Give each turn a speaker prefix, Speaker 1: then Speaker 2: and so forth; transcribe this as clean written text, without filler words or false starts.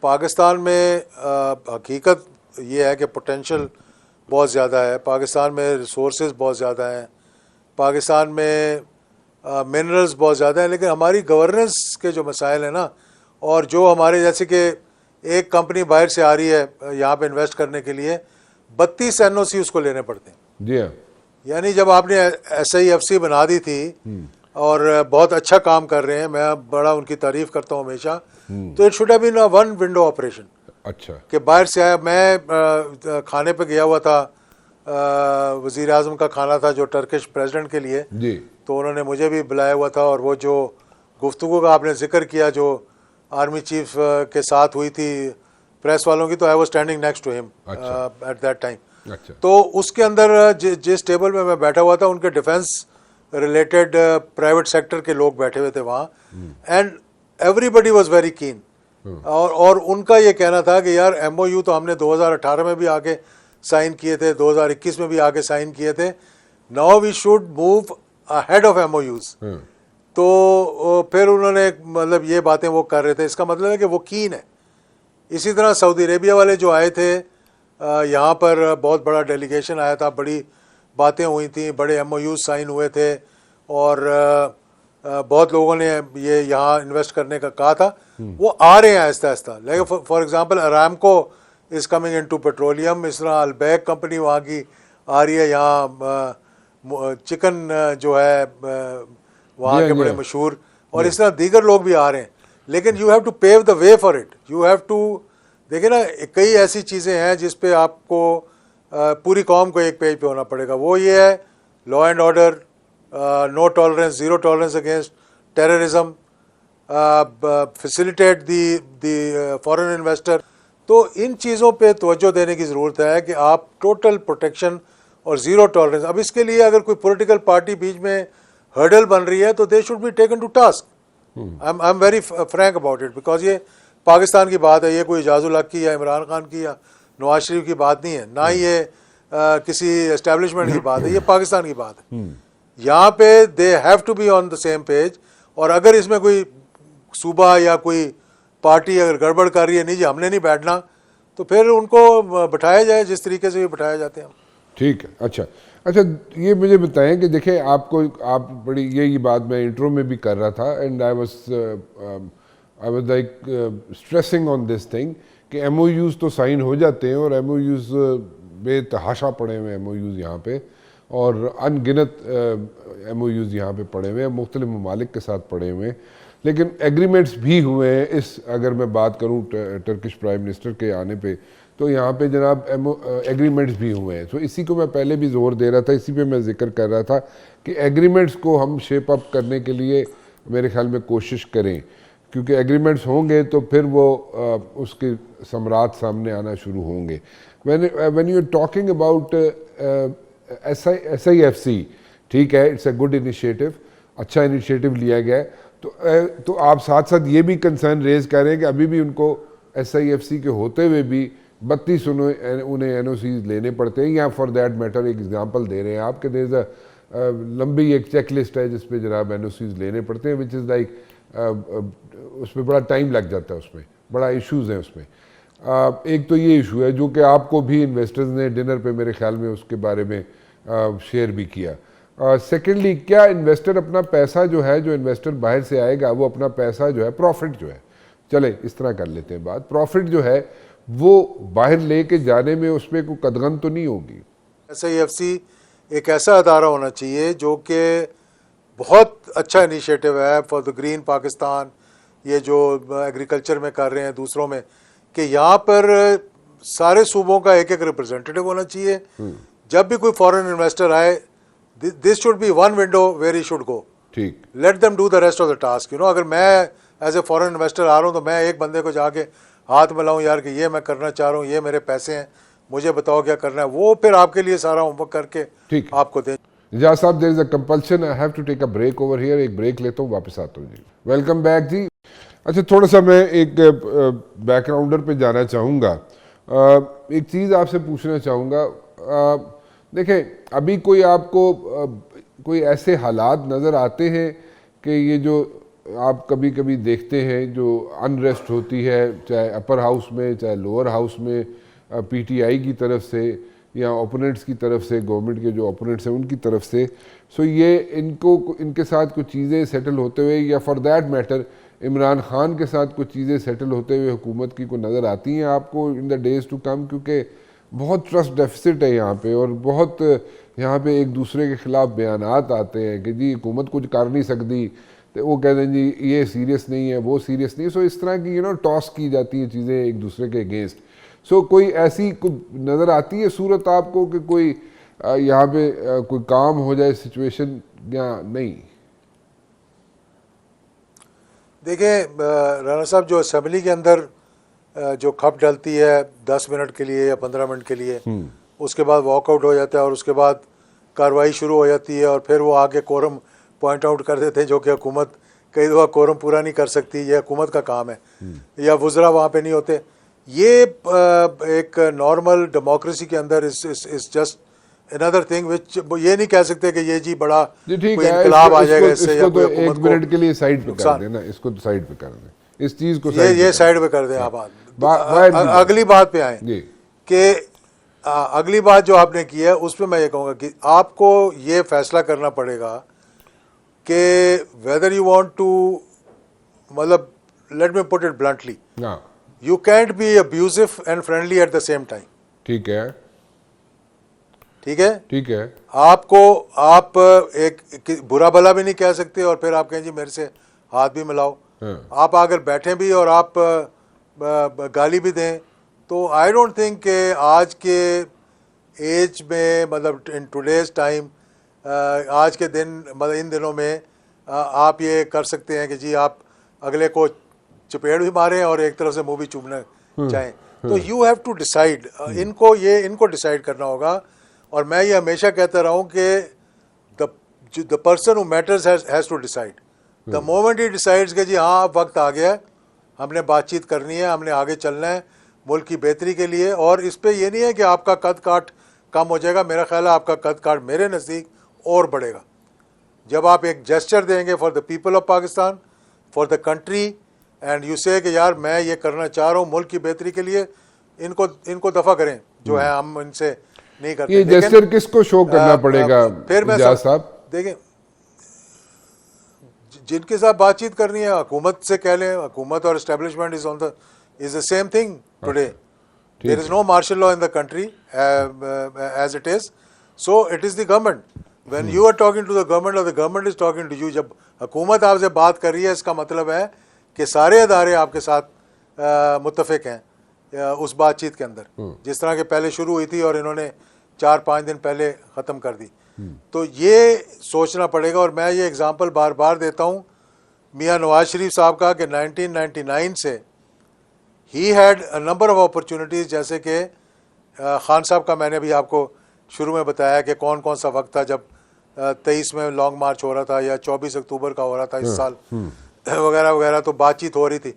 Speaker 1: पाकिस्तान में हकीकत ये है कि पोटेंशियल बहुत ज़्यादा है, पाकिस्तान में रिसोर्सेज बहुत ज़्यादा हैं, पाकिस्तान में मिनरल्स बहुत ज़्यादा हैं, लेकिन हमारी गवर्नेंस के जो मसाइल हैं ना, और जो हमारे जैसे कि एक कंपनी बाहर से आ रही है यहाँ पे इन्वेस्ट करने के लिए 32 NOC उसको लेने पड़ते हैं।
Speaker 2: जी हाँ।
Speaker 1: यानी जब आपने SIFC बना दी थी और बहुत अच्छा काम कर रहे हैं, मैं बड़ा उनकी तारीफ करता हूँ हमेशा, तो it should have been a one window operation.
Speaker 2: अच्छा।
Speaker 1: कि बाहर से आया, मैं खाने पे गया हुआ था, वज़ीर आज़म का खाना था जो टर्किश प्रेसिडेंट के लिए
Speaker 2: जी।
Speaker 1: तो उन्होंने मुझे भी बुलाया हुआ था, और वो जो गुफ्तगू का आपने जिक्र किया जो आर्मी चीफ के साथ हुई थी प्रेस वालों की, तो I was standing next to him at that time.
Speaker 2: अच्छा।
Speaker 1: तो उसके अंदर जिस टेबल में मैं बैठा हुआ था, उनके डिफेंस रिलेटेड प्राइवेट सेक्टर के लोग बैठे हुए थे वहाँ, and everybody was very keen. और उनका ये कहना था कि यार MOU तो हमने 2018 में भी आके साइन किए थे, 2021 में भी आके साइन किए थे, now we should move ahead of MOUs। तो फिर उन्होंने मतलब ये बातें वो कर रहे थे, इसका मतलब है कि वो कीन है। इसी तरह सऊदी अरेबिया वाले जो आए थे यहाँ पर, बहुत बड़ा डेलीगेशन आया था, बड़ी बातें हुई थी, बड़े MOUs साइन हुए थे, और बहुत लोगों ने ये यहाँ इन्वेस्ट करने का कहा था। वो आ रहे हैं आहिस्ता आहिस्ता, लेकिन for example Aramco is coming into petroleum, इस तरह अलबैक कंपनी वहाँ की आ रही है, यहाँ चिकन जो है वहाँ के बड़े मशहूर, और इस तरह दीगर लोग भी आ रहे हैं। लेकिन you have to pave the way for it, you have to, देखिए ना, कई ऐसी चीज़ें हैं जिस पे आपको पूरी कौम को एक पेज पे होना पड़ेगा। वो ये है law and order, no tolerance, zero tolerance against terrorism, facilitate the foreign investor. तो इन चीज़ों पे तवज्जो देने की ज़रूरत है कि आप टोटल प्रोटेक्शन और ज़ीरो टॉलरेंस। अब इसके लिए अगर कोई पॉलिटिकल पार्टी बीच में हर्डल बन रही है तो they should be taken to task. I am very frank about it, because ये पाकिस्तान की बात है, ये कोई एजाजुल हक की या इमरान खान की या नवाज शरीफ की बात नहीं है, ना ही ये किसी एस्टेब्लिशमेंट की बात है, ये पाकिस्तान की बात है। यहाँ पे they have to be on the same page, और अगर इसमें कोई सूबा या कोई पार्टी अगर गड़बड़ कर रही है, नहीं जी हमने नहीं बैठना, तो फिर उनको बैठाया जाए जिस तरीके से भी बैठाया जाते हैं।
Speaker 2: ठीक है। अच्छा, ये मुझे बताएं कि देखिए आप बड़ी ये बात मैं इंट्रो में भी कर रहा था, and I was like stressing on this thing कि MOUs तो साइन हो जाते हैं, और MOUs बेतहाशा पड़े हुए MOUs यहाँ पे, और अनगिनत MOUs यहाँ पे पड़े हुए हैं, मुख्तलिफ ममालिक के साथ पड़े हुए हैं, लेकिन एग्रीमेंट्स भी हुए हैं। इस अगर मैं बात करूँ टर्किश प्राइम मिनिस्टर के आने पे, तो यहाँ पे जनाब एग्रीमेंट्स भी हुए हैं। तो इसी को मैं पहले भी जोर दे रहा था, इसी पे मैं जिक्र कर रहा था कि एग्रीमेंट्स को हम शेप अप करने के लिए मेरे ख्याल में कोशिश करें, क्योंकि एग्रीमेंट्स होंगे तो फिर वो उसके समरात सामने आना शुरू होंगे। When you are talking about SIFC, ठीक है, इट्स अ गुड इनिशिएटिव, अच्छा इनिशिएटिव लिया गया है। तो आप साथ साथ ये भी कंसर्न रेज कर रहे हैं कि अभी भी उनको SIFC के होते हुए भी 32 उन्हें NOCs लेने पड़ते हैं, या फॉर दैट मैटर एक एग्जांपल दे रहे हैं आप कि देयर इज लंबी एक चेक लिस्ट है जिस पे जनाब NOCs लेने पड़ते हैं, विच इज़ लाइक उसमें बड़ा टाइम लग जाता है, उसमें बड़ा इश्यूज़ हैं उसमें। एक तो ये इशू है जो कि आपको भी इन्वेस्टर्स ने डिनर पे मेरे ख्याल में उसके बारे में शेयर भी किया। सेकेंडली, क्या इन्वेस्टर अपना पैसा जो है, जो इन्वेस्टर बाहर से आएगा, वो अपना पैसा जो है, प्रॉफिट जो है, चले इस तरह कर लेते हैं बात, प्रॉफिट जो है वो बाहर लेके जाने में उसमें कोई कदगन तो नहीं होगी?
Speaker 1: SIFC एक ऐसा अदारा होना चाहिए जो कि बहुत अच्छा इनिशिएटिव है फॉर द ग्रीन पाकिस्तान, ये जो एग्रीकल्चर में कर रहे हैं दूसरों में, कि यहाँ पर सारे सूबों का एक एक रिप्रेजेंटेटिव होना चाहिए। जब भी कोई फॉरेन इन्वेस्टर आए, this should be one window where he should go,
Speaker 2: ठीक,
Speaker 1: let them do the rest of the task. You know, अगर मैं एज ए फॉरेन इन्वेस्टर आ रहा हूँ तो मैं एक बंदे को जाके हाथ मिलाऊँ, यार कि ये मैं करना चाह रहा हूँ, ये मेरे पैसे हैं, मुझे बताओ क्या करना है, वो फिर आपके लिए सारा होमवर्क करके
Speaker 2: ठीक
Speaker 1: आपको दें।
Speaker 2: इजाज़ साहब, there is a compulsion, I have to take a break over here, एक ब्रेक लेता हूँ, वापस आता हूँ जी। वेलकम बैक जी। अच्छा, थोड़ा सा मैं एक बैकग्राउंडर पे जाना चाहूँगा, एक चीज़ आपसे पूछना चाहूँगा। देखें, अभी कोई आपको कोई ऐसे हालात नज़र आते हैं कि ये जो आप कभी कभी देखते हैं जो अनरेस्ट होती है, चाहे अपर हाउस में चाहे लोअर हाउस में, पीटीआई की तरफ से या ओपोनेंट्स की तरफ से, गवर्नमेंट के जो ओपोनेंट्स हैं उनकी तरफ से, सो ये इनके साथ कुछ चीज़ें सेटल होते हुए, या for that matter Imran Khan के साथ कुछ चीज़ें सेटल होते हुए हुकूमत की को नज़र आती हैं आपको in the days to come? क्योंकि बहुत ट्रस्ट डेफिसिट है यहाँ पे, और बहुत यहाँ पे एक दूसरे के खिलाफ बयानात आते हैं कि जी हुकूमत कुछ कर नहीं सकती, तो वो कहते हैं जी ये सीरियस नहीं है, वो सीरियस नहीं। सो इस तरह की टॉस की जाती हैं चीज़ें एक दूसरे के अगेंस्ट। सो कोई ऐसी नज़र आती है सूरत आपको कि कोई यहाँ पे कोई काम हो जाए सिचुएशन या नहीं?
Speaker 1: देखिए राणा साहब, जो असेंबली के अंदर जो खप डलती है 10 मिनट के लिए या 15 मिनट के लिए, उसके बाद वॉकआउट हो जाता है और उसके बाद कार्रवाई शुरू हो जाती है, और फिर वो आगे कोरम पॉइंट आउट कर देते हैं, जो कि हुकूमत कई दफ़ा कोरम पूरा नहीं कर सकती, ये हुकूमत का काम है, या वुज़रा वहाँ पे नहीं होते। ये एक नॉर्मल डेमोक्रेसी के अंदर इस जस्ट अनदर थिंग विच ये नहीं कह सकते कि ये जी बड़ा कोई इनकलाब आ जाएगा इससे, या कोई
Speaker 2: एक मिनट के लिए साइड पे कर देना, इसको तो साइड पे कर दें, इस चीज को
Speaker 1: ये साइड पे कर दें। आप अगली बात पे आए कि अगली बात जो आपने की है उस पर मैं ये कहूँगा कि आपको ये फैसला करना पड़ेगा कि वेदर यू वांट टू, मतलब let me put it bluntly, you can't B abusive and friendly at the same time.
Speaker 2: ठीक है,
Speaker 1: ठीक है,
Speaker 2: ठीक है।
Speaker 1: आप एक बुरा भला भी नहीं कह सकते और फिर आप कहें जी मेरे से हाथ भी मिलाओ। आप अगर बैठे भी और आप गाली भी दें, तो आई डोंट थिंक कि आज के एज में, मतलब इन टुडेज टाइम, आज के दिन, मतलब इन दिनों में आप ये कर सकते हैं कि जी आप अगले को चपेट भी मारें और एक तरफ से मुंह भी चूमना चाहें। तो यू हैव टू डिसाइड, इनको डिसाइड करना होगा। और मैं ये हमेशा कहता रहा हूँ कि the person who matters has to decide. The moment ही डिसाइड्स कि जी हाँ अब वक्त आ गया है, हमने बातचीत करनी है, हमने आगे चलना है मुल्क की बेहतरी के लिए। और इस पे ये नहीं है कि आपका कद काट कम हो जाएगा, मेरा ख्याल है आपका कद काट मेरे नज़दीक और बढ़ेगा जब आप एक जेस्चर देंगे for the people of Pakistan, for the country, and you से कि यार मैं ये करना चाह रहा हूँ मुल्क की बेहतरी के लिए। इनको दफ़ा करें जो है, हम इनसे नहीं करते।
Speaker 2: ये जेस्चर किसको शो करना पड़ेगा?
Speaker 1: फिर मैं
Speaker 2: साहब
Speaker 1: देखें, जिनके साथ बातचीत करनी है हुकूमत से कह लें। हुकूमत और establishment is the same thing today. There is no martial law in the country as it is, so it is the government. When you are talking to the government और the government is talking to you, जब हुकूमत आपसे बात कर रही है, इसका मतलब है कि सारे अदारे आपके साथ मुत्तफिक हैं उस बातचीत के अंदर, जिस तरह के पहले शुरू हुई थी और इन्होंने 4-5 दिन पहले ख़त्म कर दी। तो ये सोचना पड़ेगा। और मैं ये एग्ज़ाम्पल बार बार देता हूँ मियाँ नवाज शरीफ साहब का कि 1999 से he had a number of opportunities, जैसे कि खान साहब का मैंने भी आपको शुरू में बताया कि कौन कौन सा वक्त था जब 23 में लॉन्ग मार्च हो रहा था या 24 अक्टूबर का हो रहा था इस साल वगैरह वगैरह, तो बातचीत हो रही थी।